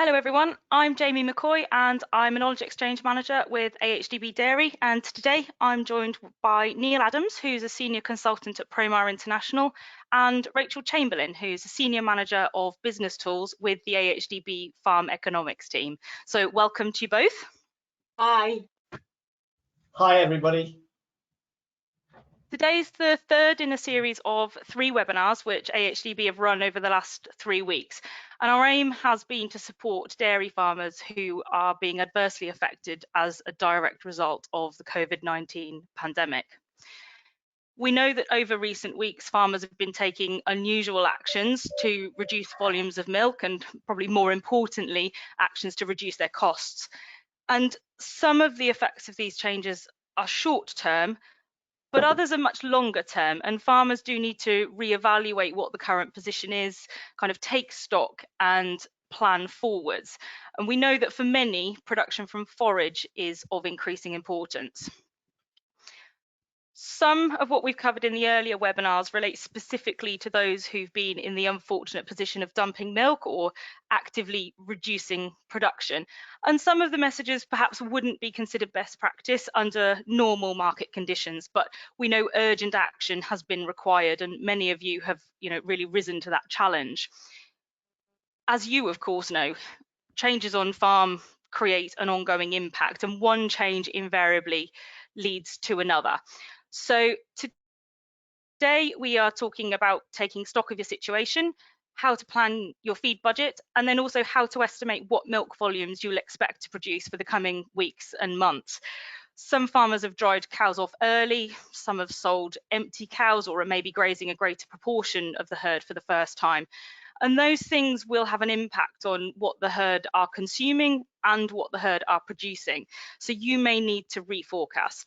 Hello everyone, I'm Jamie McCoy and I'm a Knowledge Exchange Manager with AHDB Dairy, and today I'm joined by Neil Adams, who's a Senior Consultant at Promar International, and Rachael Chamerlayne, who's a Senior Manager of Business Tools with the AHDB Farm Economics team. So welcome to you both. Hi. Hi everybody. Today's the third in a series of 3 webinars which AHDB have run over the last 3 weeks, and our aim has been to support dairy farmers who are being adversely affected as a direct result of the COVID-19 pandemic. We know that over recent weeks farmers have been taking unusual actions to reduce volumes of milk and, probably more importantly, actions to reduce their costs. And some of the effects of these changes are short term, but others are much longer term, and farmers do need to reevaluate what the current position is, kind of take stock and plan forwards. And we know that for many, production from forage is of increasing importance. Some of what we've covered in the earlier webinars relates specifically to those who've been in the unfortunate position of dumping milk or actively reducing production. And some of the messages perhaps wouldn't be considered best practice under normal market conditions, but we know urgent action has been required, and many of you have, really risen to that challenge. As you, of course, know, changes on farm create an ongoing impact, and one change invariably leads to another. So today we are talking about taking stock of your situation, how to plan your feed budget, and then also how to estimate what milk volumes you'll expect to produce for the coming weeks and months. Some farmers have dried cows off early, some have sold empty cows or are maybe grazing a greater proportion of the herd for the first time. And those things will have an impact on what the herd are consuming and what the herd are producing. So you may need to reforecast.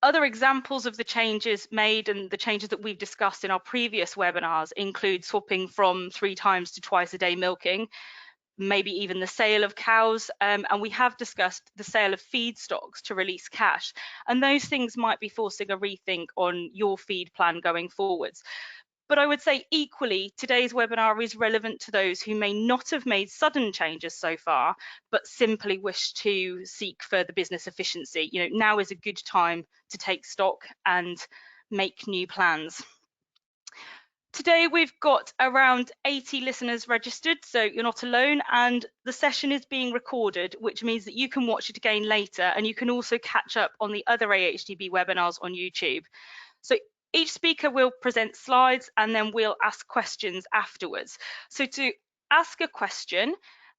Other examples of the changes made and the changes that we've discussed in our previous webinars include swapping from 3 times to twice a day milking, maybe even the sale of cows, and we have discussed the sale of feed stocks to release cash. And those things might be forcing a rethink on your feed plan going forwards. But I would say equally, today's webinar is relevant to those who may not have made sudden changes so far, but simply wish to seek further business efficiency. Now is a good time to take stock and make new plans. Today we've got around 80 listeners registered, so you're not alone, and the session is being recorded, which means that you can watch it again later, and you can also catch up on the other AHDB webinars on YouTube. So each speaker will present slides and then we'll ask questions afterwards. So to ask a question,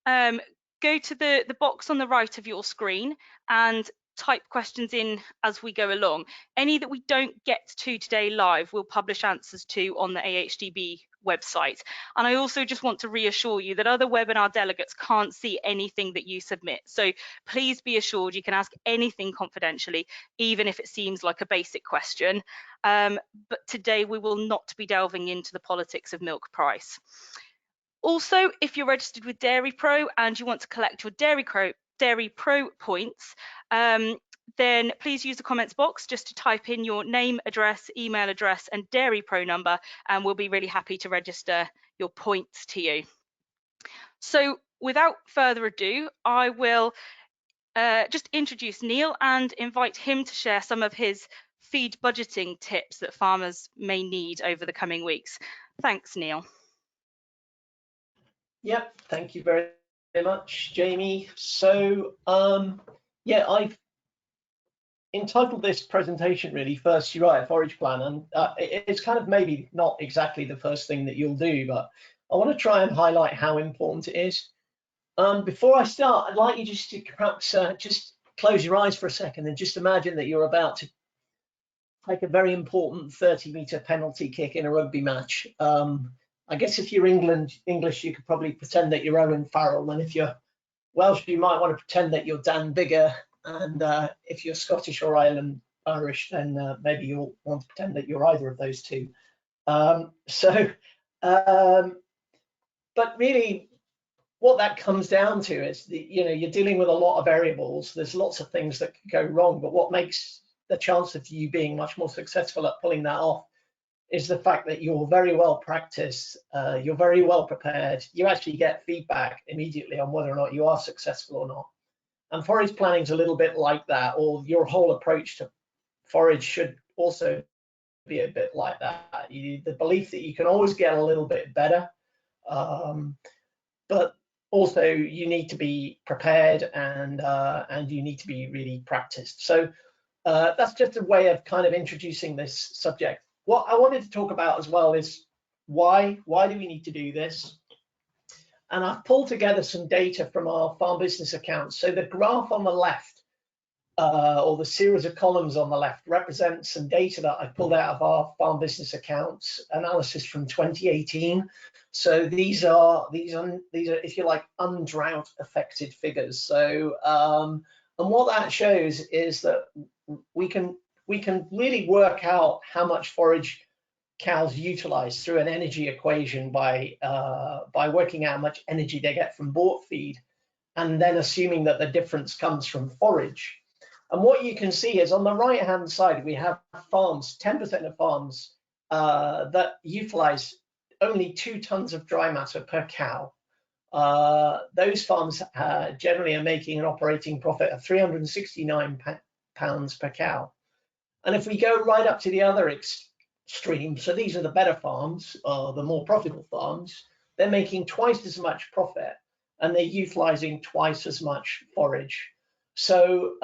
go to the box on the right of your screen and type questions in as we go along. Any that we don't get to today live, we'll publish answers to on the AHDB website. And I also just want to reassure you that other webinar delegates can't see anything that you submit. So please be assured you can ask anything confidentially, even if it seems like a basic question. But today we will not be delving into the politics of milk price. Also, if you're registered with Dairy Pro and you want to collect your Dairy Pro points, then please use the comments box just to type in your name, address, email address and Dairy Pro number, and we'll be really happy to register your points to you. So without further ado, I will just introduce Neil and invite him to share some of his feed budgeting tips that farmers may need over the coming weeks. Thanks, Neil. Yep, thank you very much, Jamie. So yeah, I've entitled this presentation really First You Write a Forage Plan, and it's kind of maybe not exactly the first thing that you'll do, but I want to try and highlight how important it is. Before I start, I'd like you just to perhaps just close your eyes for a second and just imagine that you're about to take a very important 30-meter penalty kick in a rugby match. I guess if you're English, you could probably pretend that you're Owen Farrell, and if you're Welsh, you might want to pretend that you're Dan Biggar, and if you're Scottish or Irish, then maybe you'll want to pretend that you're either of those two. But really, what that comes down to is you're dealing with a lot of variables. There's lots of things that could go wrong, but what makes the chance of you being much more successful at pulling that off is the fact that you're very well practiced, you're very well prepared. You actually get feedback immediately on whether or not you are successful or not. And forage planning is a little bit like that, or your whole approach to forage should also be a bit like that. The belief that you can always get a little bit better, but also you need to be prepared and you need to be really practiced. So that's just a way of kind of introducing this subject. What I wanted to talk about as well is why do we need to do this? And I've pulled together some data from our farm business accounts. So the graph on the left, or the series of columns on the left, represents some data that I pulled out of our farm business accounts analysis from 2018. So these are, if you like, undrought affected figures. So and what that shows is that we can really work out how much forage cows utilize through an energy equation by working out how much energy they get from bought feed, and then assuming that the difference comes from forage. And what you can see is on the right hand side, we have farms, 10% of farms that utilize only 2 tons of dry matter per cow. Those farms generally are making an operating profit of £369 per cow. And if we go right up to the other extreme, so these are the better farms, the more profitable farms, they're making twice as much profit and they're utilizing twice as much forage. So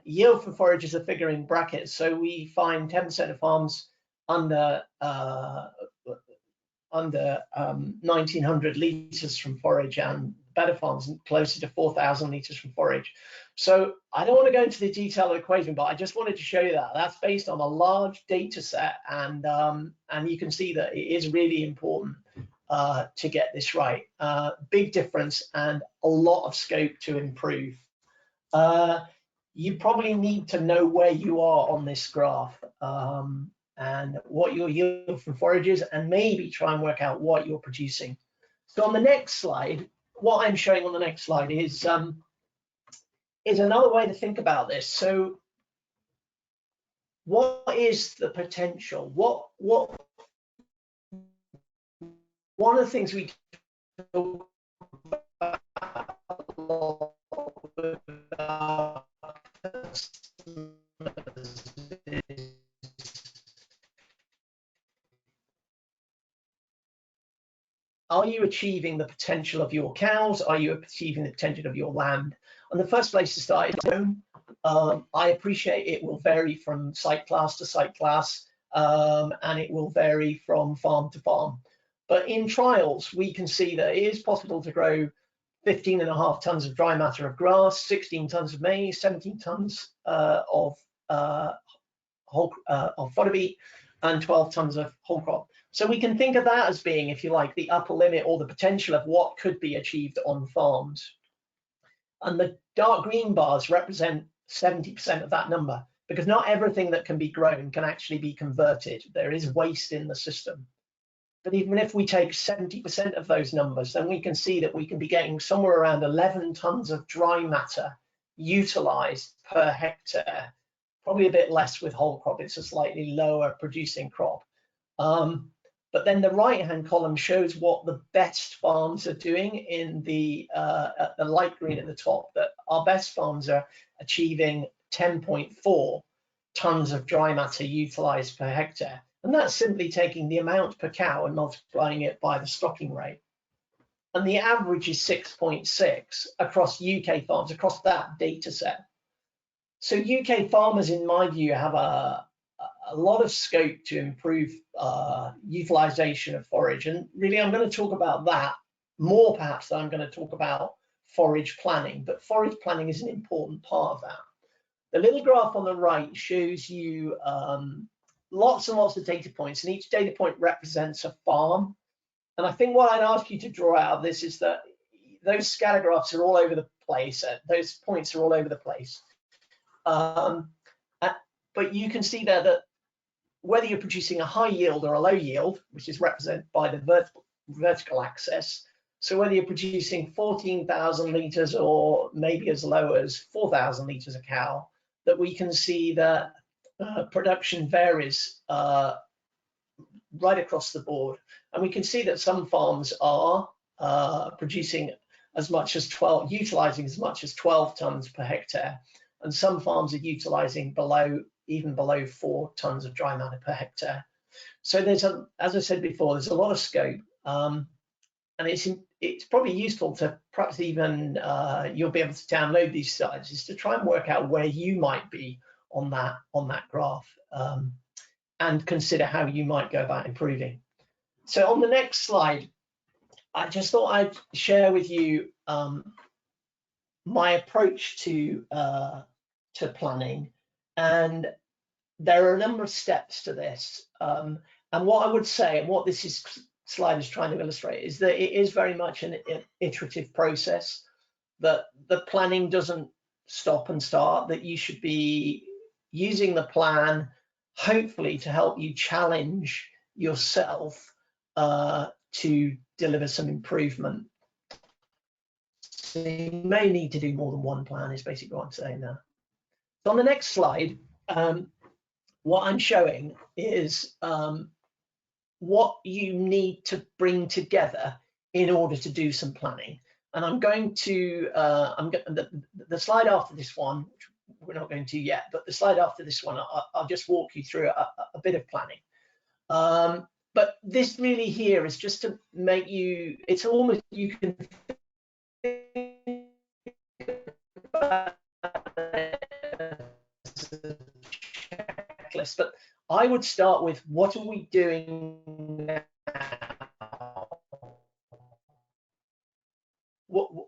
yield for forage is a figure in brackets. So we find 10% of farms under 1,900 litres from forage, and better farms closer to 4,000 litres from forage. So I don't want to go into the detailed equation, but I just wanted to show you that that's based on a large data set, and you can see that it is really important to get this right. Big difference and a lot of scope to improve. You probably need to know where you are on this graph and what your yield from forage is, and maybe try and work out what you're producing. So on the next slide, what I'm showing on the next slide is another way to think about this. So what is the potential? One of the things we talk about with our customers is, are you achieving the potential of your cows? Are you achieving the potential of your land? And the first place to start is own. I appreciate it will vary from site class to site class, and it will vary from farm to farm. But in trials, we can see that it is possible to grow 15.5 tons of dry matter of grass, 16 tons of maize, 17 tons of fodder beet, and 12 tons of whole crop. So we can think of that as being, if you like, the upper limit or the potential of what could be achieved on farms. And the dark green bars represent 70% of that number, because not everything that can be grown can actually be converted. There is waste in the system. But even if we take 70% of those numbers, then we can see that we can be getting somewhere around 11 tons of dry matter utilized per hectare. Probably a bit less with whole crop. It's a slightly lower producing crop. But then the right-hand column shows what the best farms are doing in the light green at the top, that our best farms are achieving 10.4 tons of dry matter utilized per hectare. And that's simply taking the amount per cow and multiplying it by the stocking rate. And the average is 6.6 across UK farms, across that data set. So UK farmers, in my view, have a lot of scope to improve utilization of forage. And really, I'm going to talk about that more perhaps than I'm going to talk about forage planning. But forage planning is an important part of that. The little graph on the right shows you lots and lots of data points, and each data point represents a farm. And I think what I'd ask you to draw out of this is that those scatter graphs are all over the place. Those points are all over the place. But you can see there that whether you're producing a high yield or a low yield, which is represented by the vertical axis, so whether you're producing 14,000 litres or maybe as low as 4,000 litres a cow, that we can see that production varies right across the board. And we can see that some farms are producing as much as 12, utilising as much as 12 tonnes per hectare, and some farms are utilising even below 4 tonnes of dry matter per hectare. So there's as I said before, there's a lot of scope, and it's probably useful to perhaps even you'll be able to download these slides, is to try and work out where you might be on that graph, and consider how you might go about improving. So on the next slide, I just thought I'd share with you my approach to planning, and there are a number of steps to this. And what I would say, and what this slide is trying to illustrate, is that it is very much an iterative process, that the planning doesn't stop and start, that you should be using the plan hopefully to help you challenge yourself to deliver some improvement. So you may need to do more than one plan, is basically what I'm saying there. So on the next slide, what I'm showing is what you need to bring together in order to do some planning. And I'm going to, the slide after this one, which we're not going to yet, but the slide after this one, I'll just walk you through a bit of planning. But this really here is just to make you, it's almost, you can think about checklist, but I would start with, what are we doing now?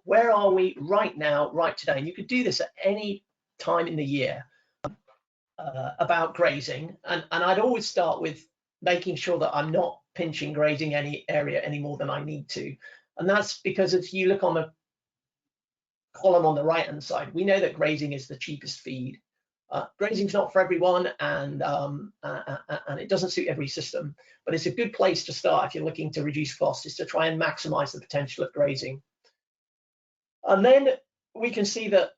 Where are we right now, right today? And you could do this at any time in the year about grazing. And I'd always start with making sure that I'm not pinching grazing any area any more than I need to. And that's because if you look on the column on the right-hand side, we know that grazing is the cheapest feed. Grazing's not for everyone, and it doesn't suit every system, but it's a good place to start if you're looking to reduce costs, is to try and maximize the potential of grazing. And then we can see that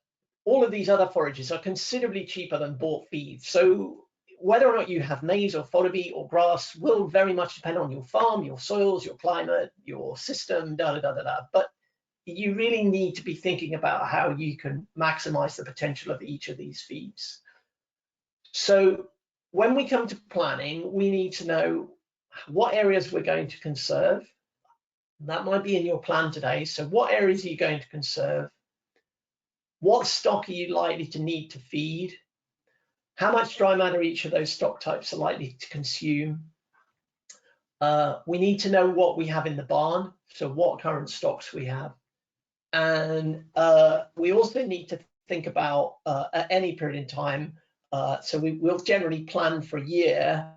all of these other forages are considerably cheaper than bought feed. So whether or not you have maize or fodder beet or grass will very much depend on your farm, your soils, your climate, your system, but you really need to be thinking about how you can maximize the potential of each of these feeds. So when we come to planning, we need to know what areas we're going to conserve. That might be in your plan today. So what areas are you going to conserve? What stock are you likely to need to feed? How much dry matter each of those stock types are likely to consume? We need to know what we have in the barn, so what current stocks we have. And we also need to think about at any period in time, so we'll generally plan for a year.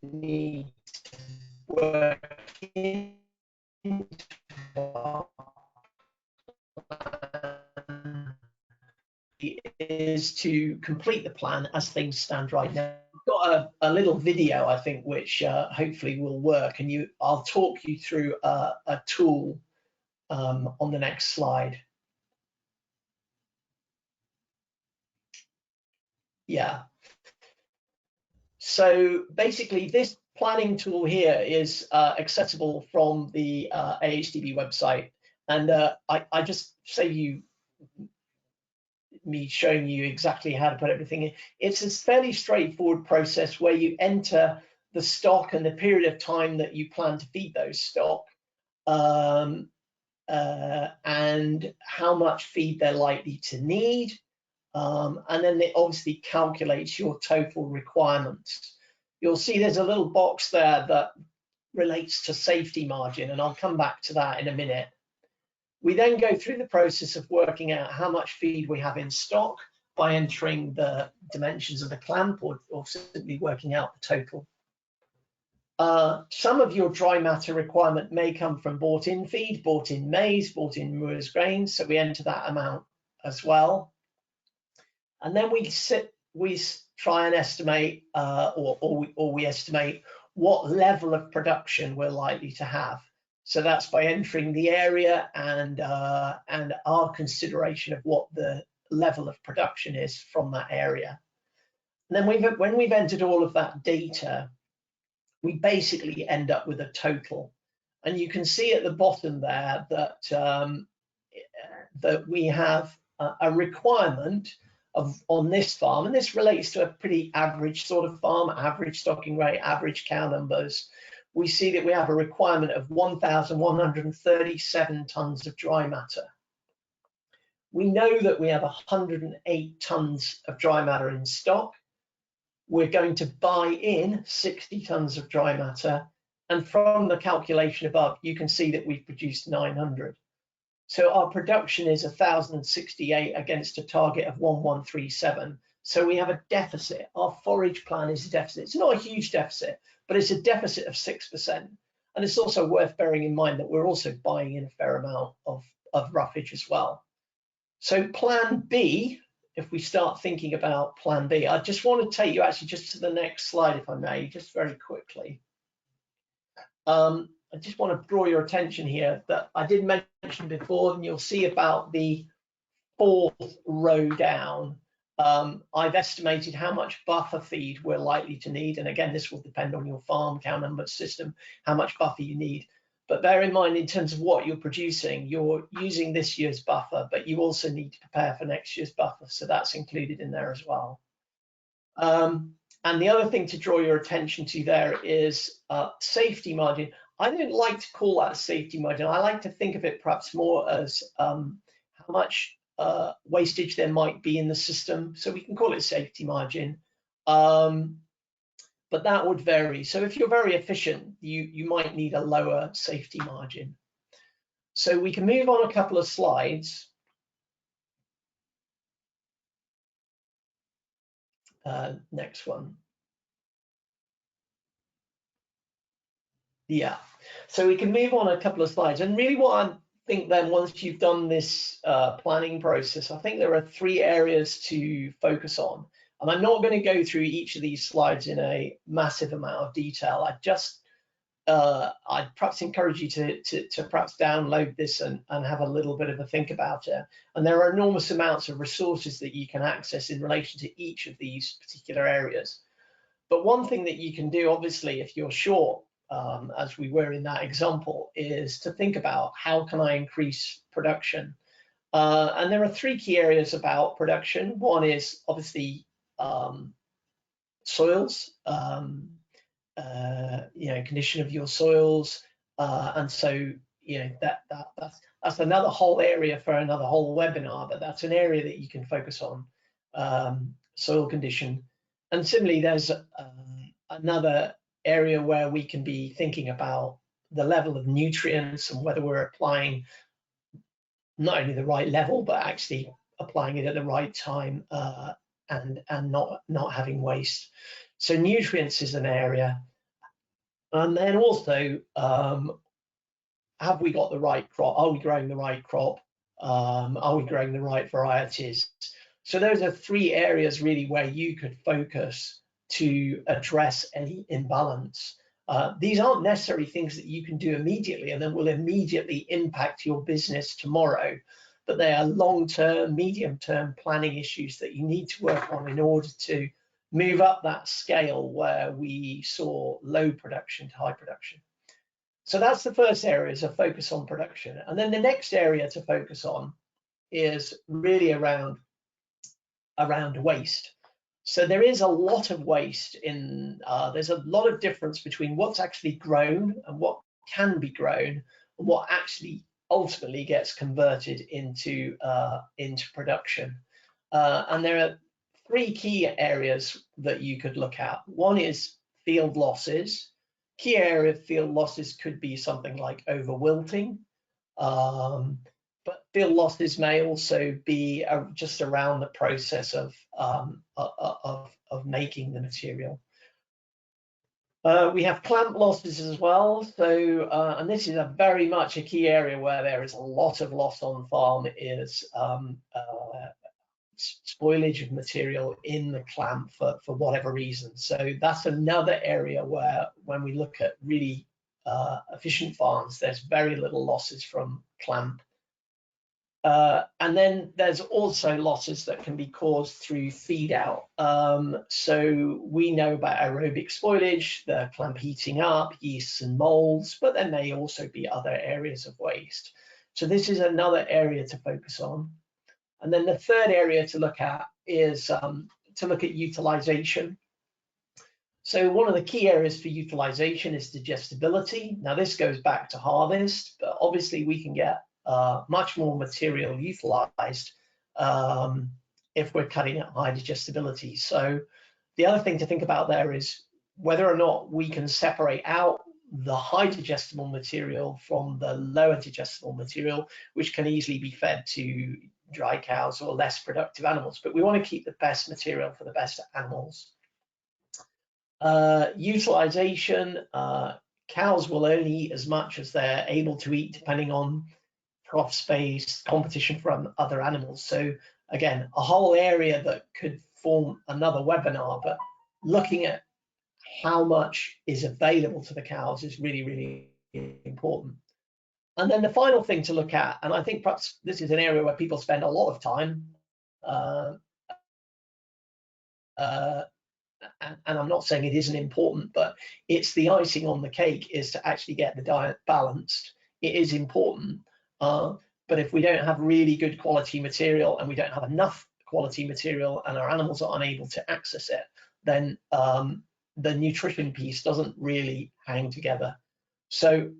Need working is to complete the plan as things stand right now. I've got a little video, I think, which hopefully will work, and I'll talk you through a tool on the next slide. Yeah. So basically, this planning tool here is accessible from the AHDB website, and I just save me showing you exactly how to put everything in. It's a fairly straightforward process where you enter the stock and the period of time that you plan to feed those stock, and how much feed they're likely to need. And then it obviously calculates your total requirements. You'll see there's a little box there that relates to safety margin, and I'll come back to that in a minute. We then go through the process of working out how much feed we have in stock by entering the dimensions of the clamp, or simply working out the total. Some of your dry matter requirement may come from bought-in feed, bought-in maize, bought-in moer's grains, so we enter that amount as well. And then we try and estimate, or we estimate what level of production we're likely to have. So that's by entering the area and our consideration of what the level of production is from that area. And then when we've entered all of that data, we basically end up with a total. And you can see at the bottom there that that we have a requirement on this farm, and this relates to a pretty average sort of farm, average stocking rate, average cow numbers. We see that we have a requirement of 1,137 tons of dry matter. We know that we have 108 tons of dry matter in stock. We're going to buy in 60 tons of dry matter, and from the calculation above, you can see that we've produced 900. So our production is 1,068 against a target of 1,137. So we have a deficit. Our forage plan is a deficit. It's not a huge deficit, but it's a deficit of 6%. And it's also worth bearing in mind that we're also buying in a fair amount of roughage as well. So plan B, if we start thinking about plan B, I just want to take you actually just to the next slide, if I may, just very quickly. I just want to draw your attention here that I did mention before, and you'll see about the fourth row down. I've estimated how much buffer feed we're likely to need. And again, this will depend on your farm cow number system, how much buffer you need. But bear in mind, in terms of what you're producing, you're using this year's buffer, but you also need to prepare for next year's buffer. So that's included in there as well. And the other thing to draw your attention to there is safety margin. I don't like to call that a safety margin. I like to think of it perhaps more as how much wastage there might be in the system. So we can call it safety margin, but that would vary. So if you're very efficient, you might need a lower safety margin. So we can move on a couple of slides. Next one. Yeah, so we can move on a couple of slides. And really what I think then, once you've done this planning process, I think there are 3 areas to focus on. And I'm not going to go through each of these slides in a massive amount of detail. I'd perhaps encourage you to perhaps download this and have a little bit of a think about it. And there are enormous amounts of resources that you can access in relation to each of these particular areas. But one thing that you can do, obviously, if you're short, as we were in that example, is to think about how can I increase production. And there are 3 key areas about production. One is obviously soils, condition of your soils, and so that's another whole area for another whole webinar. But that's an area that you can focus on, soil condition. And similarly, there's another area where we can be thinking about the level of nutrients and whether we're applying not only the right level, but actually applying it at the right time and not having waste. So nutrients is an area. And then also, have we got the right crop? Are we growing the right crop? Are we growing the right varieties? So those are 3 areas really where you could focus to address any imbalance. These aren't necessarily things that you can do immediately and then will immediately impact your business tomorrow, but they are long-term, medium-term planning issues that you need to work on in order to move up that scale where we saw low production to high production. So that's the first area, is a focus on production. And then the next area to focus on is really around waste. So there is a lot of waste in, there's a lot of difference between what's actually grown and what can be grown and what actually ultimately gets converted into production. And there are 3 key areas that you could look at. One is field losses. Key area of field losses could be something like over wilting. But field losses may also be just around the process of making the material. We have clamp losses as well. So, and this is a very much a key area where there is a lot of loss on farm, is spoilage of material in the clamp for whatever reason. So that's another area where, when we look at really efficient farms, there's very little losses from clamp. And then there's also losses that can be caused through feed out. So we know about aerobic spoilage, the clamp heating up, yeasts and molds, but there may also be other areas of waste. So this is another area to focus on. And then the third area to look at is to look at utilisation. So one of the key areas for utilisation is digestibility. Now this goes back to harvest, but obviously we can get much more material utilised if we're cutting at high digestibility. So the other thing to think about there is whether or not we can separate out the high digestible material from the lower digestible material, which can easily be fed to dry cows or less productive animals. But we want to keep the best material for the best animals. Utilisation, cows will only eat as much as they're able to eat, depending on crop space, competition from other animals. So again, a whole area that could form another webinar, but looking at how much is available to the cows is really, really important. And then the final thing to look at, and I think perhaps this is an area where people spend a lot of time, and I'm not saying it isn't important, but it's the icing on the cake, is to actually get the diet balanced. It is important, but if we don't have really good quality material and we don't have enough quality material and our animals are unable to access it, then the nutrition piece doesn't really hang together. So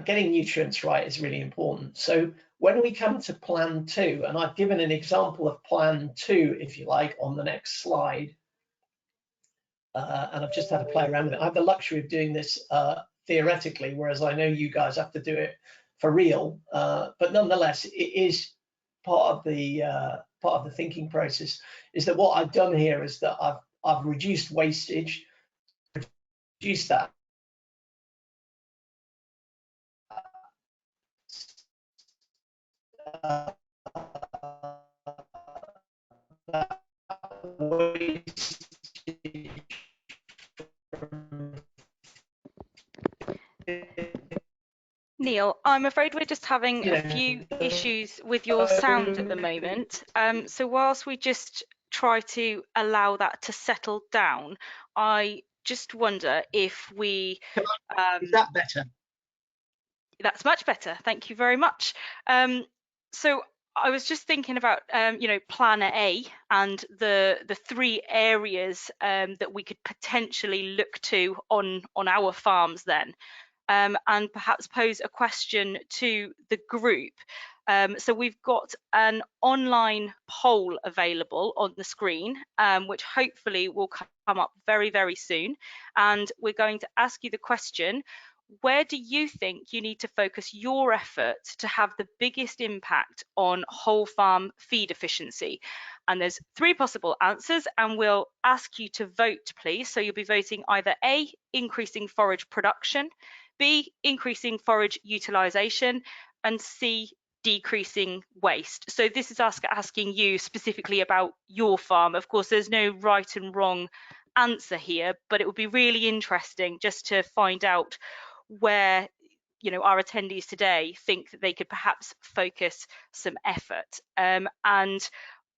getting nutrients right is really important. So when we come to plan 2, and I've given an example of plan 2, if you like, on the next slide, and I've just had to play around with it. I have the luxury of doing this theoretically, whereas I know you guys have to do it for real. But nonetheless, it is part of the thinking process. Is that what I've done here is that I've reduced wastage, reduced that. Neil, I'm afraid we're just having a few issues with your sound at the moment. So whilst we just try to allow that to settle down, I just wonder if we... Is that better? That's much better. Thank you very much. So I was just thinking about, Plan A and the 3 areas that we could potentially look to on our farms then. And perhaps pose a question to the group. So we've got an online poll available on the screen, which hopefully will come up very, very soon. And we're going to ask you the question: where do you think you need to focus your efforts to have the biggest impact on whole farm feed efficiency? And there's 3 possible answers, and we'll ask you to vote, please. So you'll be voting either A, increasing forage production, B, increasing forage utilisation, and C, decreasing waste. So this is asking you specifically about your farm. Of course, there's no right and wrong answer here, but it would be really interesting just to find out where our attendees today think that they could perhaps focus some effort. And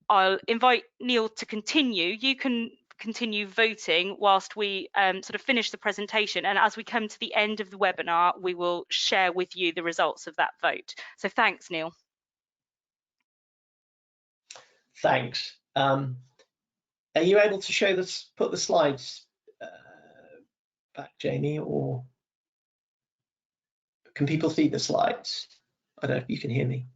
I'll invite Neil to continue. You can continue voting whilst we sort of finish the presentation, and as we come to the end of the webinar, we will share with you the results of that vote. So thanks, Neil. Thanks. Are you able to show this, put the slides back, Jamie, or can people see the slides? I don't know if you can hear me.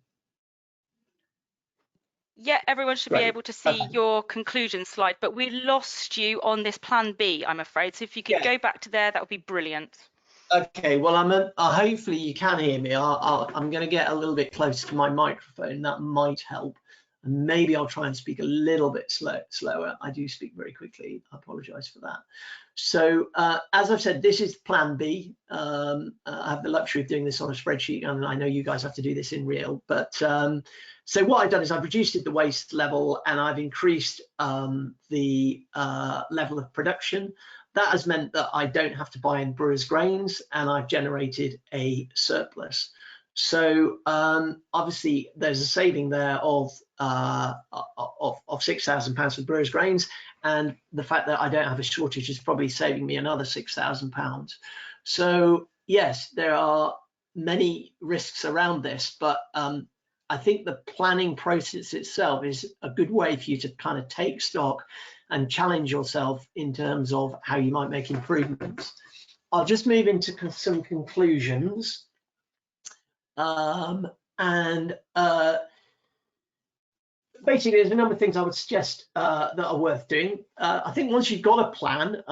Yeah, everyone should be able to see your conclusion slide, but we lost you on this plan B, I'm afraid. So if you could go back to there, that would be brilliant. Okay, well, hopefully you can hear me. I'm going to get a little bit closer to my microphone. That might help. And maybe I'll try and speak a little bit slower. I do speak very quickly. I apologize for that. So as I've said, this is plan B. I have the luxury of doing this on a spreadsheet, and I know you guys have to do this in real. But so what I've done is I've reduced the waste level, and I've increased the level of production. that has meant that I don't have to buy in brewers' grains, and I've generated a surplus. So obviously there's a saving there of £6,000 for brewers' grains, and the fact that I don't have a shortage is probably saving me another £6,000. So yes, there are many risks around this, but I think the planning process itself is a good way for you to kind of take stock and challenge yourself in terms of how you might make improvements. I'll just move into some conclusions. Basically, there's a number of things I would suggest that are worth doing. I think once you've got a plan,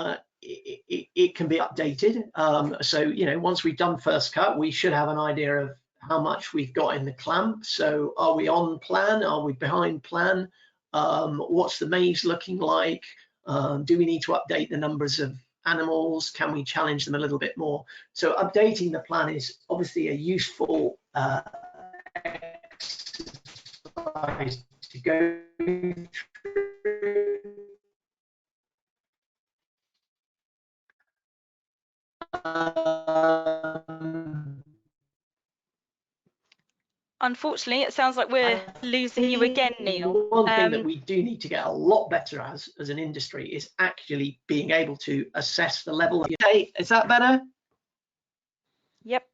it can be updated. So, you know, once we've done first cut, we should have an idea of how much we've got in the clamp. So are we on plan? Are we behind plan? What's the maize looking like? Do we need to update the numbers of animals? Can we challenge them a little bit more? So updating the plan is obviously a useful exercise to go through. Unfortunately, it sounds like we're losing you again, Neil. One thing that we do need to get a lot better as an industry is actually being able to assess the level of. Hey, is that better? Yep.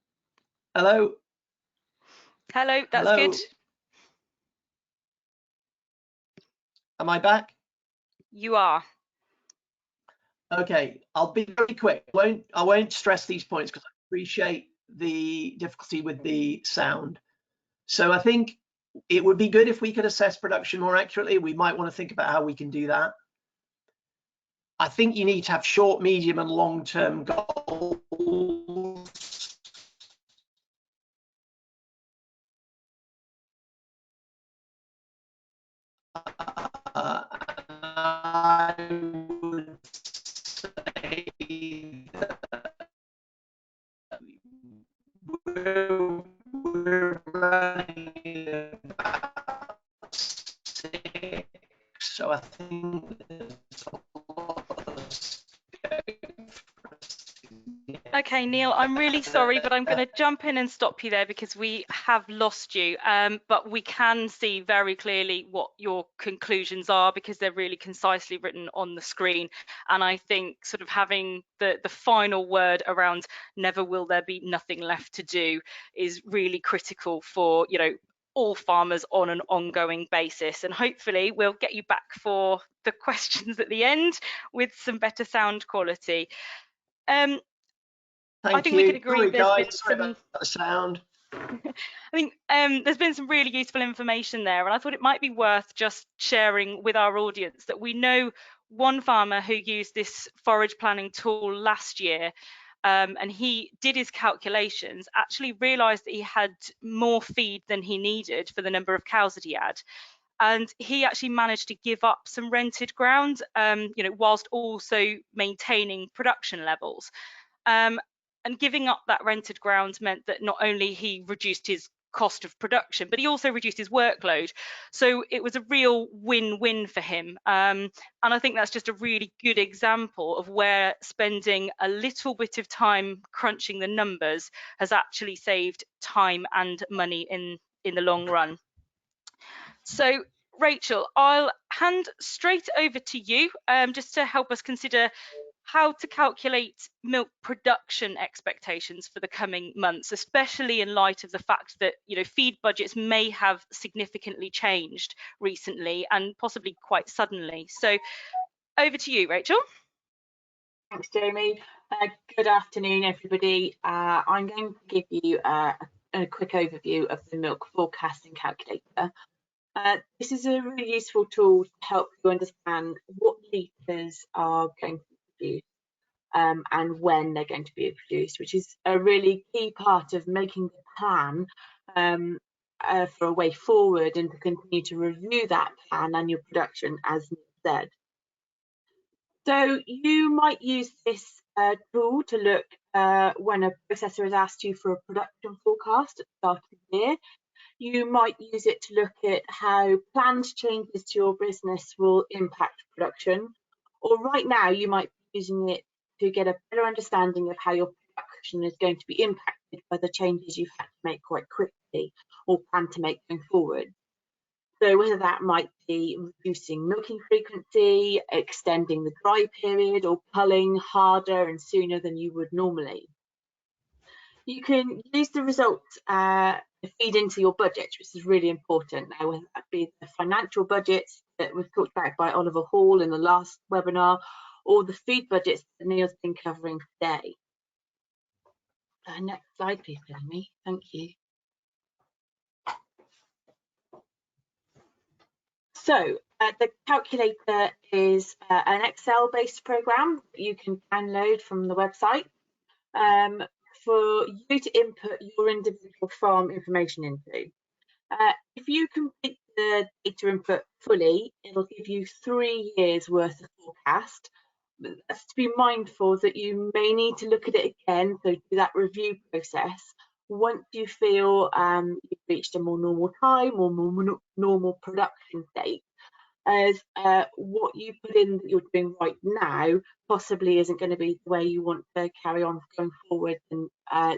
Hello? Hello, that's Hello? good. Am I back? You are. Okay, I'll be very quick. I won't stress these points because I appreciate the difficulty with the sound. So I think it would be good if we could assess production more accurately. We might want to think about how we can do that. I think you need to have short, medium, and long-term goals. I would say that we're running about 6, so I think there's a lot of scope for us to get. Okay, Neil, I'm really sorry, but I'm going to jump in and stop you there because we have lost you. But we can see very clearly what your conclusions are because they're really concisely written on the screen. And I think sort of having the final word around never will there be nothing left to do is really critical for, you know, all farmers on an ongoing basis. And hopefully we'll get you back for the questions at the end with some better sound quality. Thank I think you. we can agree Sorry, there's guys. been Sorry some. about the sound. I think there's been some really useful information there, and I thought it might be worth just sharing with our audience that we know one farmer who used this forage planning tool last year, and he did his calculations, actually realised that he had more feed than he needed for the number of cows that he had. And he actually managed to give up some rented ground, you know, whilst also maintaining production levels. And giving up that rented ground meant that not only he reduced his cost of production, but he also reduced his workload. So it was a real win-win for him. And I think that's just a really good example of where spending a little bit of time crunching the numbers has actually saved time and money in the long run. So Rachel, I'll hand straight over to you just to help us consider how to calculate milk production expectations for the coming months, especially in light of the fact that, you know, feed budgets may have significantly changed recently and possibly quite suddenly. So over to you, Rachel. Thanks, Jamie. Good afternoon, everybody. I'm going to give you a quick overview of the milk forecasting calculator. This is a really useful tool to help you understand what litres are going to be produced and when they're going to be produced, which is a really key part of making the plan for a way forward and to continue to review that plan and your production, as Nick said. So you might use this tool to look when a processor has asked you for a production forecast at the start of the year. You might use it to look at how planned changes to your business will impact production. Or right now, you might be using it to get a better understanding of how your production is going to be impacted by the changes you've had to make quite quickly or plan to make going forward. So whether that might be reducing milking frequency, extending the dry period, or culling harder and sooner than you would normally. You can use the results to feed into your budget, which is really important now, whether that be the financial budgets that was talked about by Oliver Hall in the last webinar, or the feed budgets that Neil's been covering today. Next slide, please, Jeremy. Thank you. So the calculator is an Excel-based program that you can download from the website for you to input your individual farm information into. If you complete the data input fully, it'll give you 3 years worth of forecast. But that's to be mindful that you may need to look at it again, so do that review process once you feel you've reached a more normal time or more normal production state, as what you put in that you're doing right now possibly isn't going to be the way you want to carry on going forward and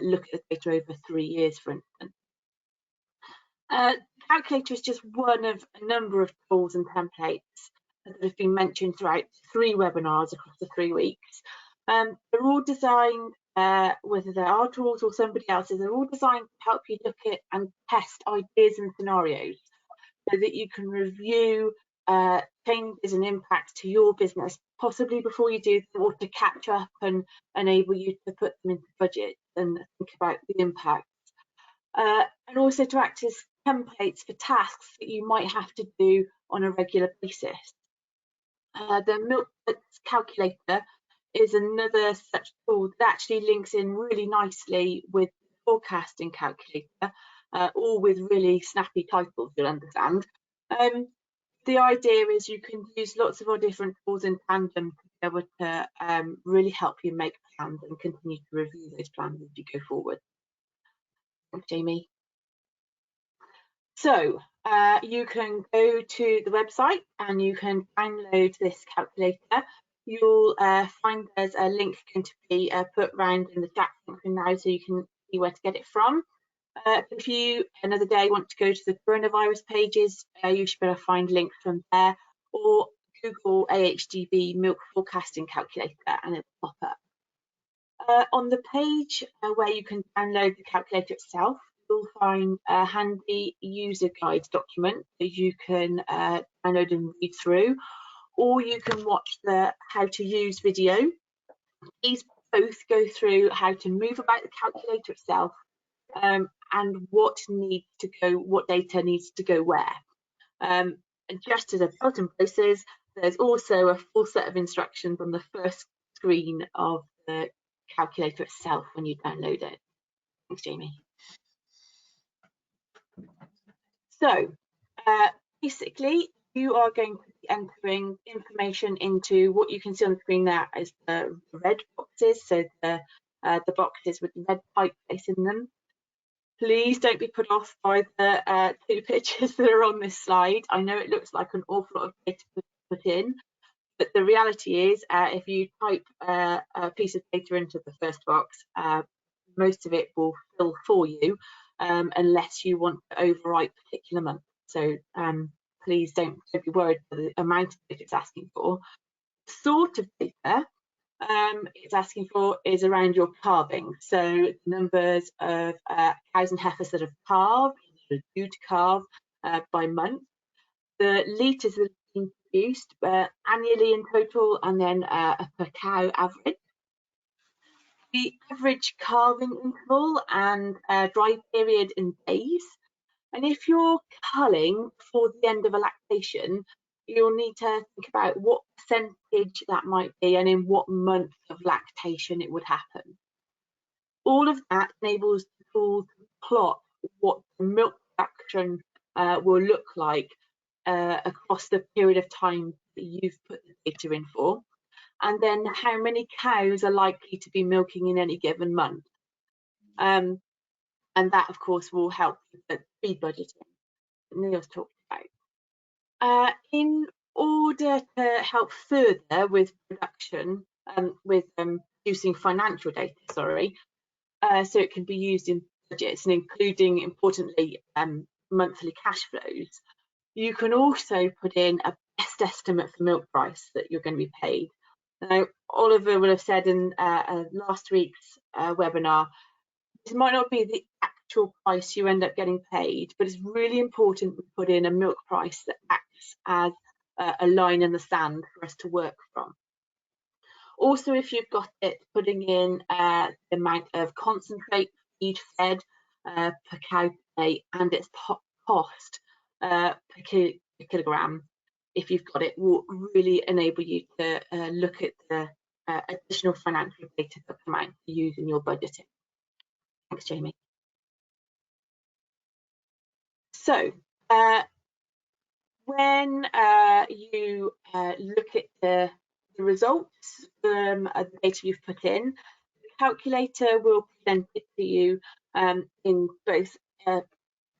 look at the data over 3 years, for instance. Calculator is just one of a number of tools and templates that have been mentioned throughout 3 webinars across the 3 weeks. They're all designed, whether they're our tools or somebody else's, they're all designed to help you look at and test ideas and scenarios so that you can review changes and impacts to your business, possibly before you do them, or to catch up and enable you to put them into budget and think about the impact. And also to act as templates for tasks that you might have to do on a regular basis. The milk calculator is another such tool that actually links in really nicely with the forecasting calculator, all with really snappy titles, you'll understand. The idea is you can use lots of our different tools in tandem to be able to really help you make plans and continue to review those plans as you go forward. Thanks, Jamie. So you can go to the website and you can download this calculator. You'll find there's a link going to be put around in the chat function now, so you can see where to get it from. If you another day want to go to the coronavirus pages, you should be able to find links from there, or Google AHDB milk forecasting calculator and it'll pop up. On the page where you can download the calculator itself, you'll find a handy user guide document that you can download and read through, or you can watch the how to use video. These both go through how to move about the calculator itself and what data needs to go where. And just as a belt and braces, there's also a full set of instructions on the first screen of the calculator itself when you download it. Thanks, Jamie. So basically, you are going to be entering information into what you can see on the screen there as the red boxes, so the boxes with the red typeface in them. Please don't be put off by the 2 pictures that are on this slide. I know it looks like an awful lot of data to put in, but the reality is if you type a piece of data into the first box, most of it will fill for you unless you want to overwrite particular months. So please don't be worried for the amount of data it's asking for. The sort of data it's asking for is around your calving. So numbers of cows and heifers that have calved, that are due to calve by month, the litres that have been produced annually in total, and then a per cow average. The average calving interval and dry period in days. And if you're culling for the end of a lactation, you'll need to think about what percentage that might be and in what month of lactation it would happen. All of that enables the tool to plot what the milk production will look like across the period of time that you've put the data in for, and then how many cows are likely to be milking in any given month. And that, of course, will help with the feed budgeting that Neil's talked about. In order to help further with production, with producing financial data, sorry, so it can be used in budgets and including, importantly, monthly cash flows. You can also put in a best estimate for milk price that you're going to be paid. Now, Oliver will have said in last week's webinar, this might not be the actual price you end up getting paid, but it's really important we put in a milk price that acts as a line in the sand for us to work from. Also, if you've got it, putting in the amount of concentrate feed fed per cow per day and its cost per kilogram, if you've got it, will really enable you to look at the additional financial data that come out to use in your budgeting. Thanks, Jamie. So, when you look at the results from the data you've put in, the calculator will present it to you in both a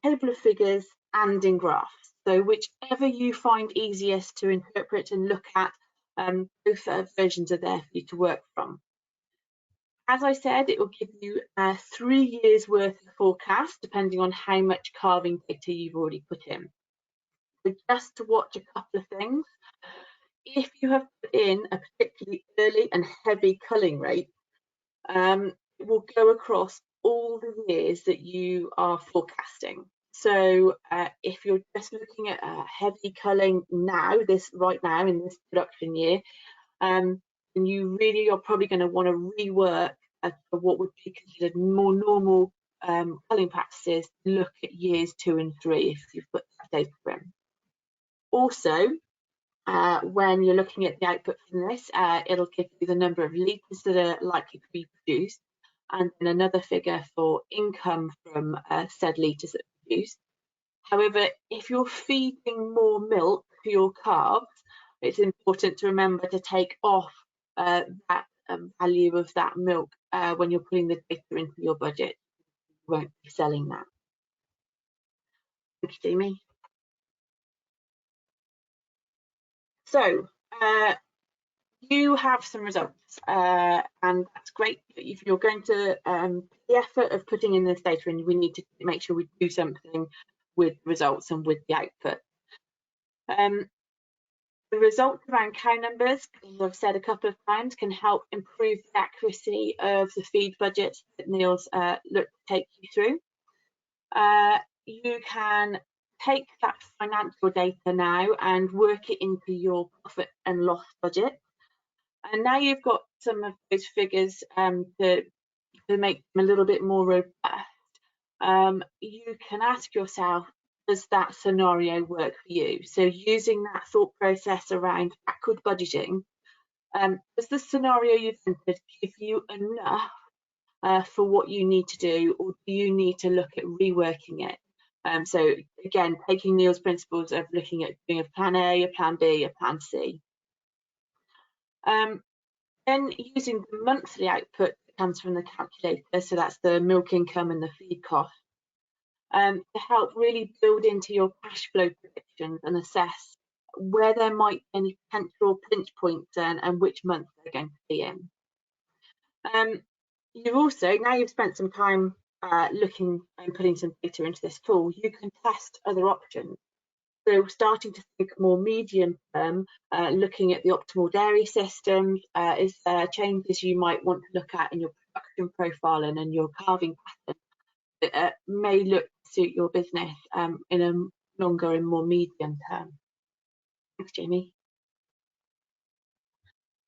table of figures and in graphs. So whichever you find easiest to interpret and look at, both versions are there for you to work from. As I said, it will give you 3 years worth of forecast, depending on how much calving data you've already put in. So just to watch a couple of things, if you have put in a particularly early and heavy culling rate, it will go across all the years that you are forecasting. So if you're just looking at heavy culling now, right now in this production year, and you really are probably going to want to rework for what would be considered more normal culling practices, look at years 2 and 3 if you've put that data in. Also, when you're looking at the output from this, it'll give you the number of litres that are likely to be produced, and then another figure for income from said litres that are produced. However, if you're feeding more milk to your calves, it's important to remember to take off that value of that milk when you're putting the data into your budget. You won't be selling that. Thank you, Jamie. So you have some results, and that's great. If you're going to the effort of putting in this data, and we need to make sure we do something with results and with the output. The results around cow numbers, as I've said a couple of times, can help improve the accuracy of the feed budgets that Neil's looked to take you through. You can take that financial data now and work it into your profit and loss budget. And now you've got some of those figures to make them a little bit more robust. You can ask yourself, does that scenario work for you? So using that thought process around backward budgeting, does the scenario you've entered give you enough for what you need to do, or do you need to look at reworking it? So again, taking Neil's principles of looking at doing a plan A, a plan B, a plan C. Then using the monthly output that comes from the calculator, so that's the milk income and the feed cost, to help really build into your cash flow predictions and assess where there might be any potential pinch points and which month they're going to be in. You've also, now you've spent some time looking and putting some data into this tool, you can test other options. So starting to think more medium term, looking at the optimal dairy systems, is there changes you might want to look at in your production profile and your calving pattern that may look to suit your business in a longer and more medium term. Thanks, Jamie.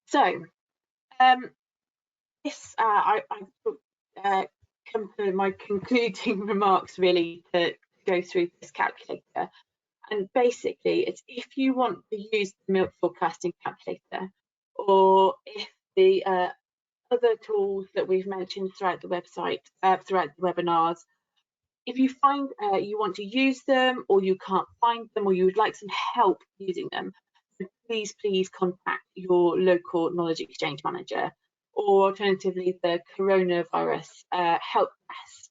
So this I come to my concluding remarks really to go through this calculator. And basically, it's if you want to use the milk forecasting calculator, or if the other tools that we've mentioned throughout the website, throughout the webinars, if you find you want to use them, or you can't find them, or you would like some help using them, please contact your local knowledge exchange manager, or alternatively the coronavirus help desk.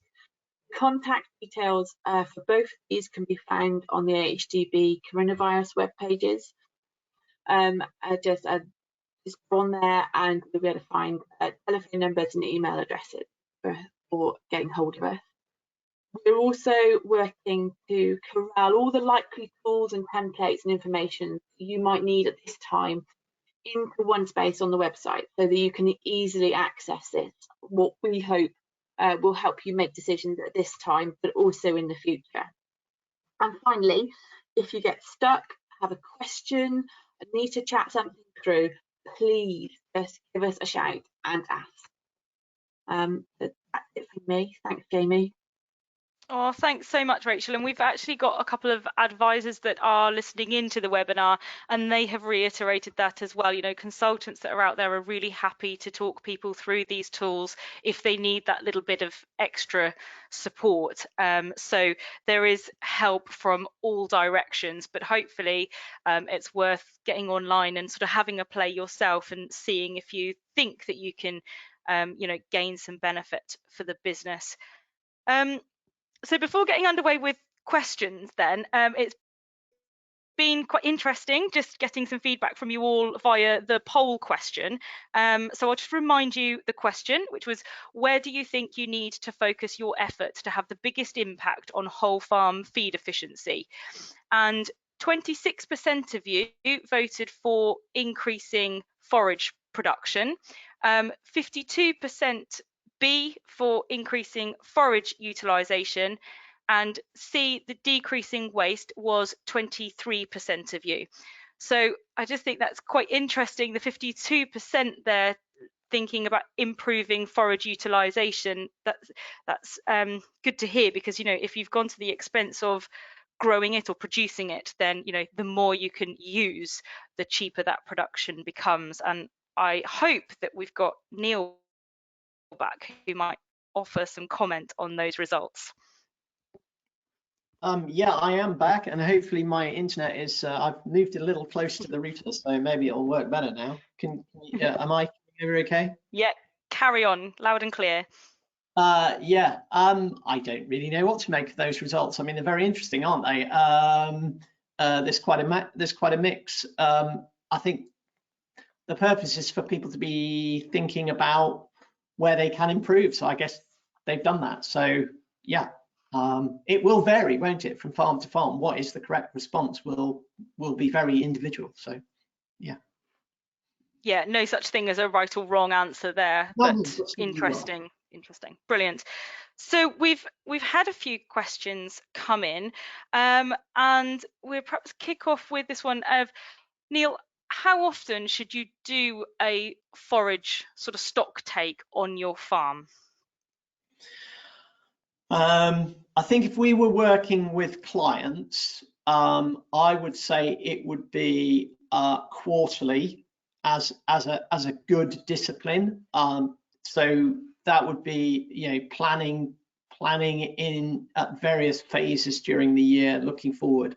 Contact details for both of these can be found on the AHDB coronavirus web pages. just go on there and we'll be able to find telephone numbers and email addresses for getting hold of us. We're also working to corral all the likely tools and templates and information you might need at this time into one space on the website so that you can easily access it, what we hope will help you make decisions at this time, but also in the future. And finally, if you get stuck, have a question, need to chat something through, please just give us a shout and ask. That's it from me. Thanks, Jamie. Oh, thanks so much, Rachel. And we've actually got a couple of advisors that are listening into the webinar, and they have reiterated that as well. You know, consultants that are out there are really happy to talk people through these tools if they need that little bit of extra support. So there is help from all directions, but hopefully it's worth getting online and sort of having a play yourself and seeing if you think that you can, you know, gain some benefit for the business. So before getting underway with questions then, it's been quite interesting just getting some feedback from you all via the poll question. So I'll just remind you the question, which was, where do you think you need to focus your efforts to have the biggest impact on whole farm feed efficiency? And 26% of you voted for increasing forage production, 52% B for increasing forage utilisation, and C, the decreasing waste, was 23% of you. So I just think that's quite interesting, the 52% there thinking about improving forage utilisation. That's good to hear, because, you know, if you've gone to the expense of growing it or producing it, then, you know, the more you can use, the cheaper that production becomes. And I hope that we've got Neil back who might offer some comment on those results. Yeah, I am back, and hopefully my internet is. I've moved a little closer to the router, so maybe it'll work better now. Am I okay? Yeah, carry on, loud and clear. Yeah. I don't really know what to make of those results. I mean, they're very interesting, aren't they? There's quite a mix. I think the purpose is for people to be thinking about where they can improve. So I guess they've done that. So yeah, it will vary, won't it, from farm to farm? What is the correct response will be very individual. So yeah. Yeah, no such thing as a right or wrong answer there, but interesting, brilliant. So we've had a few questions come in, and we'll perhaps kick off with this one of Neil. How often should you do a forage sort of stock take on your farm? I think if we were working with clients, I would say it would be quarterly as a good discipline. So that would be, you know, planning in at various phases during the year, looking forward,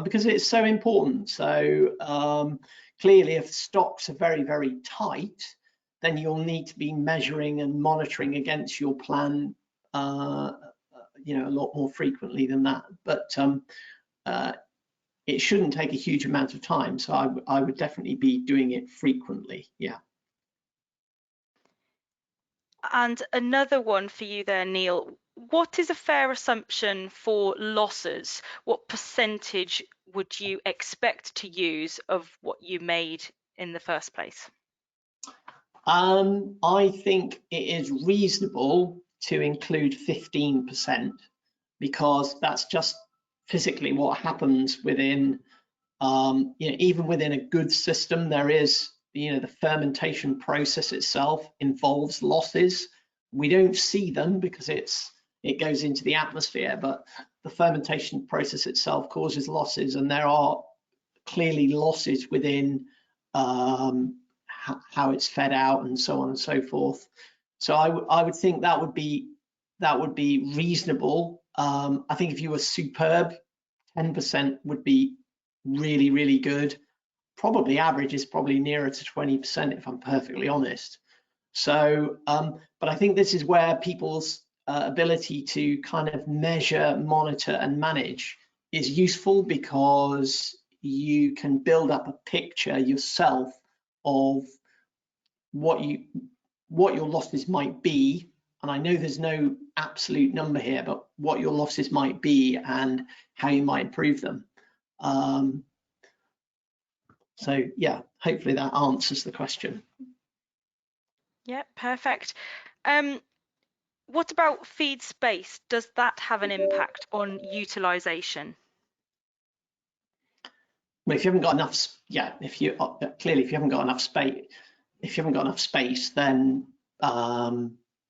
because it's so important. So clearly, if stocks are very, very tight, then you'll need to be measuring and monitoring against your plan, you know, a lot more frequently than that. But it shouldn't take a huge amount of time, so I would definitely be doing it frequently. Yeah. And another one for you there, Neil. What is a fair assumption for losses? What percentage would you expect to use of what you made in the first place? I think it is reasonable to include 15%, because that's just physically what happens within, you know, even within a good system, there is, you know, the fermentation process itself involves losses. We don't see them because it goes into the atmosphere, but the fermentation process itself causes losses, and there are clearly losses within how it's fed out and so on and so forth. So I would think that would be reasonable. I think if you were superb, 10% would be really, really good. Probably average is probably nearer to 20%, if I'm perfectly honest. So, but I think this is where people's ability to kind of measure, monitor, and manage is useful, because you can build up a picture yourself of what your losses might be. And I know there's no absolute number here, but what your losses might be and how you might improve them. So yeah, hopefully that answers the question. Yeah, perfect. What about feed space? Does that have an impact on utilisation? Well, if you haven't got enough, yeah, if you haven't got enough space, then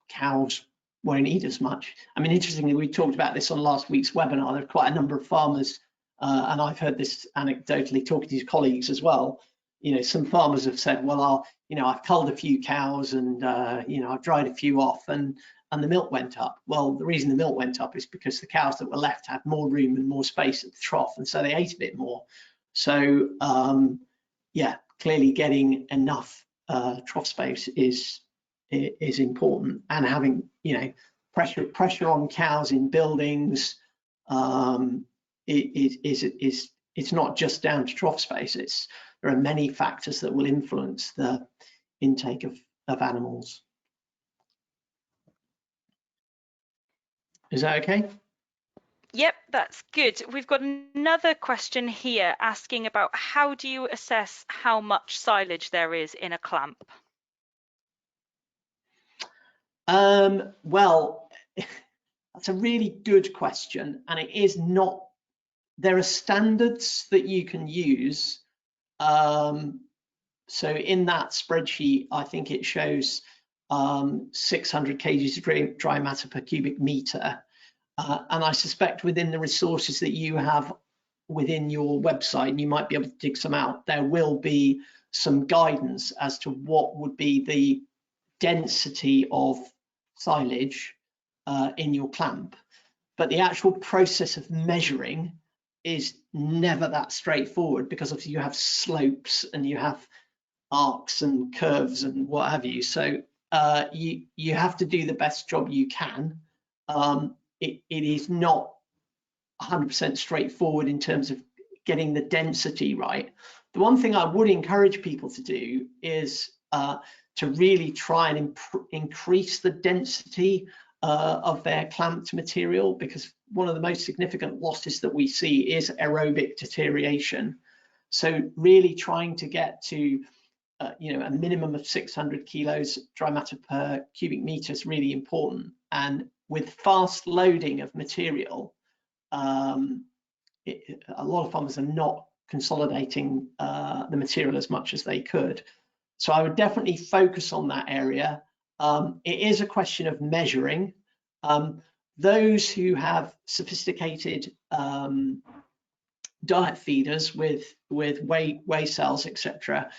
cows won't eat as much. I mean, interestingly, we talked about this on last week's webinar. There are quite a number of farmers, and I've heard this anecdotally talking to colleagues as well. You know, some farmers have said, well, I've culled a few cows and I've dried a few off, and the milk went up. Well, the reason the milk went up is because the cows that were left had more room and more space at the trough, and so they ate a bit more. So yeah, clearly getting enough trough space is important, and having pressure on cows in buildings it's not just down to trough space. There are many factors that will influence the intake of animals. Is that okay? Yep, that's good. We've got another question here asking about how do you assess how much silage there is in a clamp? Well, that's a really good question, and it is not. There are standards that you can use. So in that spreadsheet, I think it shows 600 kgs of dry matter per cubic meter. And I suspect within the resources that you have within your website, and you might be able to dig some out, there will be some guidance as to what would be the density of silage in your clamp. But the actual process of measuring is never that straightforward, because obviously you have slopes and you have arcs and curves and what have you. So you have to do the best job you can. It is not 100% straightforward in terms of getting the density right. The one thing I would encourage people to do is to really try and increase the density of their clamped material, because one of the most significant losses that we see is aerobic deterioration. So really trying to get to a minimum of 600 kilos dry matter per cubic meter is really important. And with fast loading of material, a lot of farmers are not consolidating the material as much as they could. So I would definitely focus on that area. It is a question of measuring. Those who have sophisticated diet feeders with weigh cells, etc.,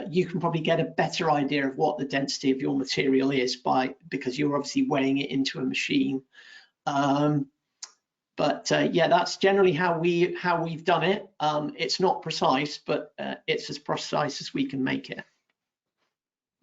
you can probably get a better idea of what the density of your material is because you're obviously weighing it into a machine. But yeah, that's generally how we've done it. It's not precise, but it's as precise as we can make it.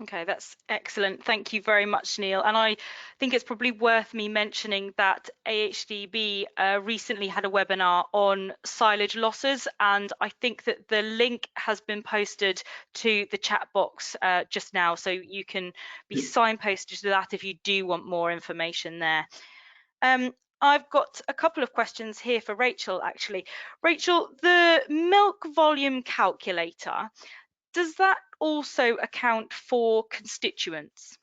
Okay, that's excellent. Thank you very much, Neil. And I think it's probably worth me mentioning that AHDB recently had a webinar on silage losses, and I think that the link has been posted to the chat box just now, so you can be signposted to that if you do want more information there. I've got a couple of questions here for Rachael, actually. Rachael, the milk volume calculator, does that also account for constituents?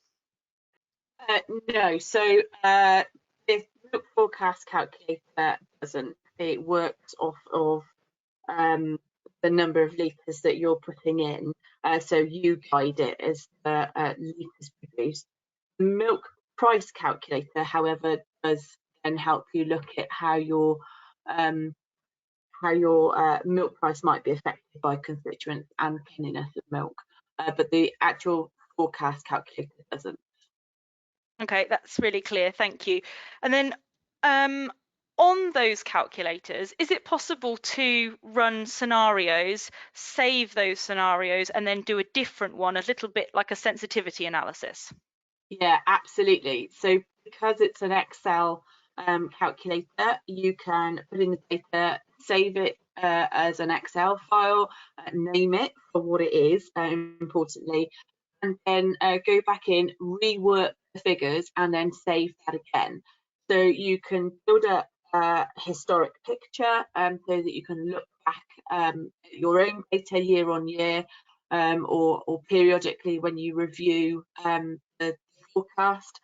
No, so the milk forecast calculator doesn't. It works off of the number of litres that you're putting in, so you guide it as the litres produced. The milk price calculator, however, does then help you look at how your milk price might be affected by constituents and cleanliness of milk, but the actual forecast calculator doesn't. Okay, that's really clear, thank you. And then on those calculators, is it possible to run scenarios, save those scenarios, and then do a different one, a little bit like a sensitivity analysis? Yeah, absolutely. So because it's an Excel calculator, you can put in the data, save it as an Excel file, name it for what it is, importantly, and then go back in, rework the figures, and then save that again. So you can build a historic picture so that you can look back at your own data year on year, or periodically when you review the forecast.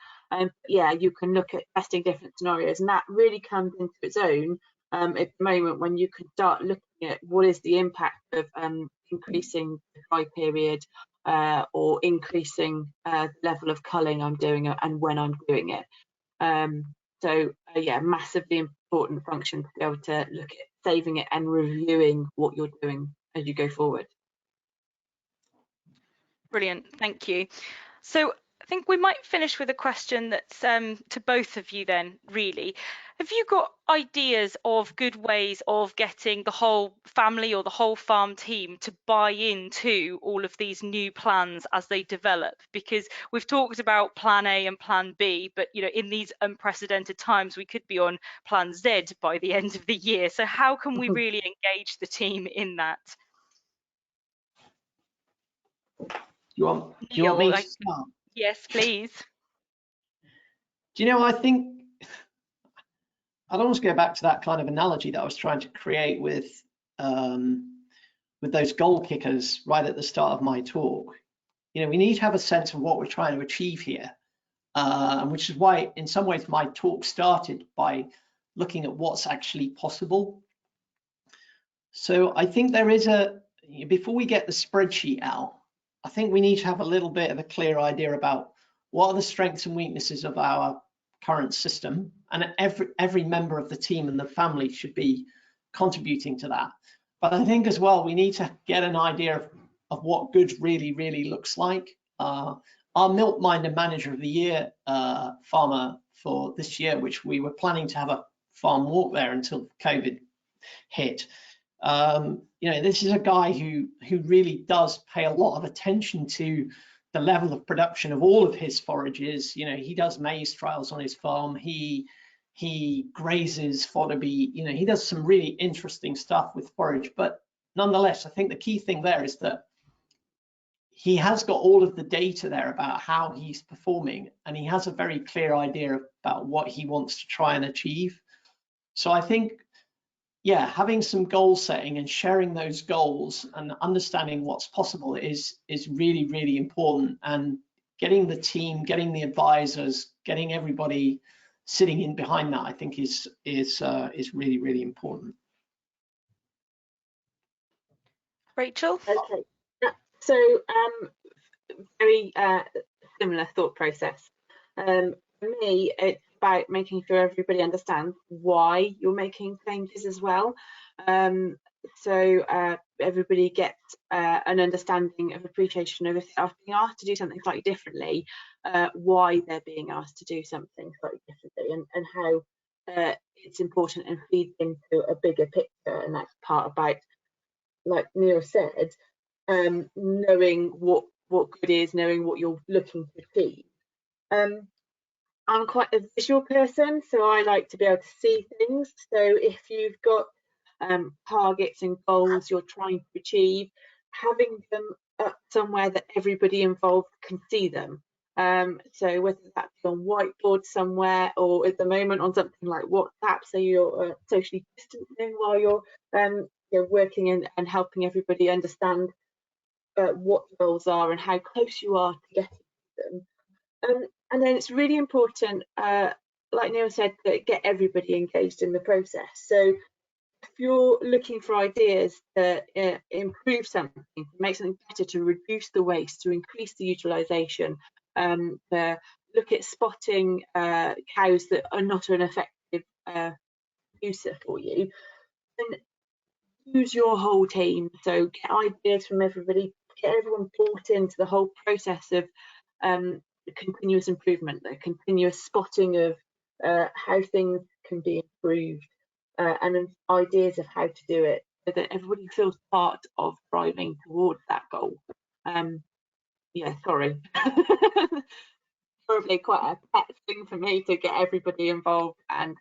Yeah, you can look at testing different scenarios, and that really comes into its own at the moment when you can start looking at what is the impact of increasing the dry period or increasing the level of culling I'm doing and when I'm doing it. So yeah, massively important function to be able to look at saving it and reviewing what you're doing as you go forward. Brilliant, thank you. So I think we might finish with a question that's to both of you then, really. Have you got ideas of good ways of getting the whole family or the whole farm team to buy into all of these new plans as they develop? Because we've talked about plan A and plan B, but you know, in these unprecedented times, we could be on plan Z by the end of the year. So how can we really engage the team in that? Do you want me to start? Yes, please. Do you know, I think I'd almost go back to that kind of analogy that I was trying to create with those goal kickers right at the start of my talk. You know, we need to have a sense of what we're trying to achieve here, which is why, in some ways, my talk started by looking at what's actually possible. So I think there is before we get the spreadsheet out, I think we need to have a little bit of a clear idea about what are the strengths and weaknesses of our current system, and every member of the team and the family should be contributing to that. But I think as well, we need to get an idea of what good really looks like. Our milk minder manager of the year farmer for this year, which we were planning to have a farm walk there until COVID hit. You know, this is a guy who really does pay a lot of attention to the level of production of all of his forages. You know, he does maize trials on his farm. He grazes fodder bee. You know, he does some really interesting stuff with forage. But nonetheless, I think the key thing there is that he has got all of the data there about how he's performing, and he has a very clear idea about what he wants to try and achieve. So I think, yeah, having some goal setting and sharing those goals and understanding what's possible is really important, and getting the team, getting the advisors, getting everybody sitting in behind that, I think is really important. Rachael? Okay, so very similar thought process. For me, it's about making sure everybody understands why you're making changes as well. So everybody gets an understanding of appreciation of if they're being asked to do something slightly differently, why they're being asked to do something slightly differently, and how it's important and feeds into a bigger picture. And that's part about, like Neil said, knowing what good is, knowing what you're looking to achieve. I'm quite a visual person, so I like to be able to see things. So if you've got targets and goals you're trying to achieve, having them up somewhere that everybody involved can see them. So whether that be on whiteboard somewhere, or at the moment on something like WhatsApp, so you're socially distancing while you're working and helping everybody understand what the goals are and how close you are to getting them. And then it's really important, like Neil said, to get everybody engaged in the process. So if you're looking for ideas to improve something, to make something better, to reduce the waste, to increase the utilisation, to look at spotting cows that are not an effective producer for you, then use your whole team. So get ideas from everybody, get everyone bought into the whole process of the continuous improvement, the continuous spotting of how things can be improved, and ideas of how to do it, so that everybody feels part of driving towards that goal. Yeah, sorry. Probably quite a pet thing for me to get everybody involved and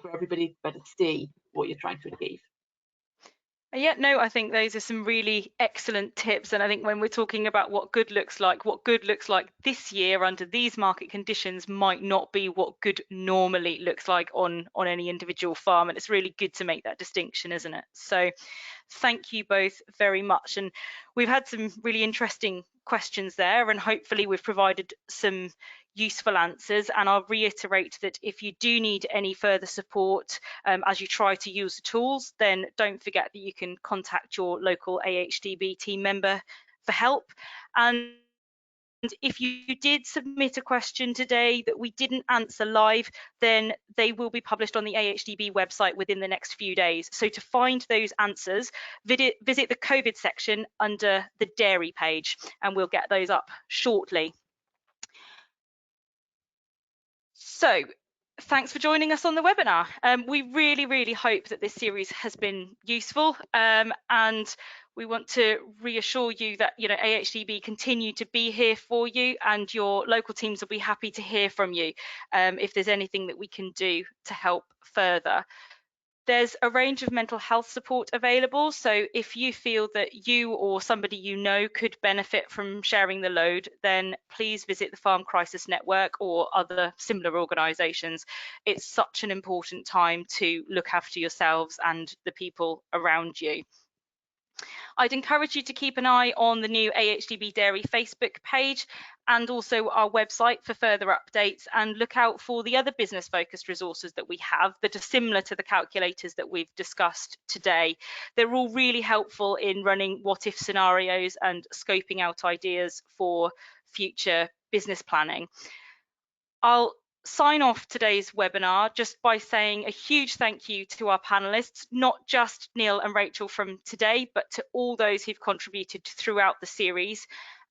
for everybody to better see what you're trying to achieve. Yeah, no, I think those are some really excellent tips. And I think when we're talking about what good looks like this year under these market conditions might not be what good normally looks like on any individual farm. And it's really good to make that distinction, isn't it? So thank you both very much. And we've had some really interesting questions there, and hopefully we've provided some useful answers. And I'll reiterate that if you do need any further support as you try to use the tools, then don't forget that you can contact your local AHDB team member for help. And if you did submit a question today that we didn't answer live, then they will be published on the AHDB website within the next few days. So to find those answers, visit the COVID section under the dairy page, and we'll get those up shortly. So thanks for joining us on the webinar. We really hope that this series has been useful, and we want to reassure you that AHDB continue to be here for you, and your local teams will be happy to hear from you if there's anything that we can do to help further. There's a range of mental health support available, so if you feel that you or somebody you know could benefit from sharing the load, then please visit the Farm Crisis Network or other similar organisations. It's such an important time to look after yourselves and the people around you. I'd encourage you to keep an eye on the new AHDB Dairy Facebook page and also our website for further updates, and look out for the other business focused resources that we have that are similar to the calculators that we've discussed today. They're all really helpful in running what if scenarios and scoping out ideas for future business planning. I'll sign off today's webinar just by saying a huge thank you to our panelists, not just Neil and Rachel from today, but to all those who've contributed throughout the series,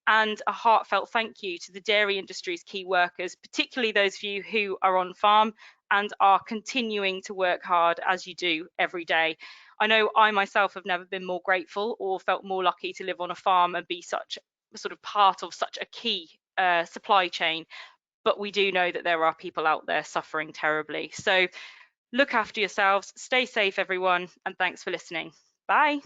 and a heartfelt thank you to the dairy industry's key workers, particularly those of you who are on farm and are continuing to work hard as you do every day. I know I myself have never been more grateful or felt more lucky to live on a farm and be such sort of part of such a key supply chain. But we do know that there are people out there suffering terribly. So look after yourselves, stay safe, everyone, and thanks for listening. Bye.